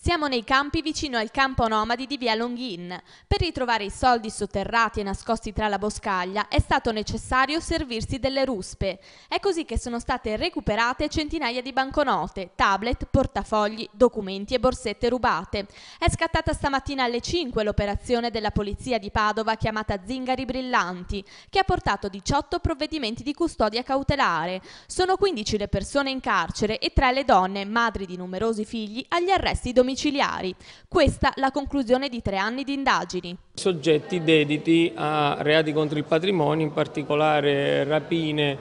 Siamo nei campi vicino al campo nomadi di via Longin. Per ritrovare i soldi sotterrati e nascosti tra la boscaglia è stato necessario servirsi delle ruspe. È così che sono state recuperate centinaia di banconote, tablet, portafogli, documenti e borsette rubate. È scattata stamattina alle 5 l'operazione della polizia di Padova chiamata Zingari Brillanti, che ha portato 18 provvedimenti di custodia cautelare. Sono 15 le persone in carcere e 3 le donne, madri di numerosi figli, agli arresti domiciliari. Questa la conclusione di 3 anni di indagini. Soggetti dediti a reati contro il patrimonio, in particolare rapine,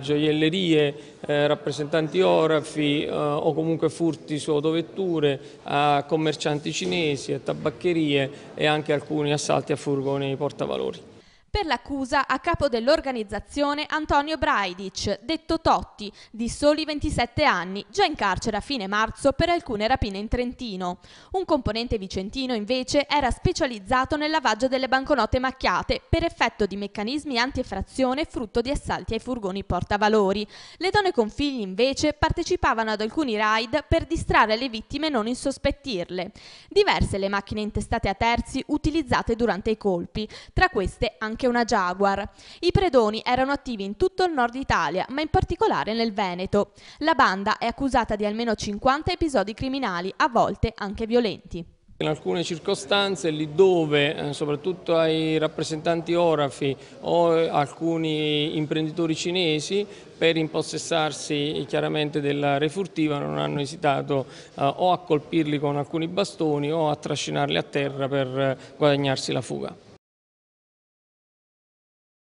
gioiellerie, rappresentanti orafi o comunque furti su autovetture, a commercianti cinesi, a tabaccherie e anche alcuni assalti a furgoni portavalori. Per l'accusa a capo dell'organizzazione Antonio Braidic, detto Totti, di soli 27 anni, già in carcere a fine marzo per alcune rapine in Trentino. Un componente vicentino invece era specializzato nel lavaggio delle banconote macchiate per effetto di meccanismi anti-effrazione frutto di assalti ai furgoni portavalori. Le donne con figli invece partecipavano ad alcuni raid per distrarre le vittime e non insospettirle. Diverse le macchine intestate a terzi utilizzate durante i colpi, tra queste anche una Jaguar. I predoni erano attivi in tutto il nord Italia, ma in particolare nel Veneto. La banda è accusata di almeno 50 episodi criminali, a volte anche violenti. In alcune circostanze, lì dove soprattutto ai rappresentanti orafi o alcuni imprenditori cinesi per impossessarsi chiaramente della refurtiva non hanno esitato o a colpirli con alcuni bastoni o a trascinarli a terra per guadagnarsi la fuga.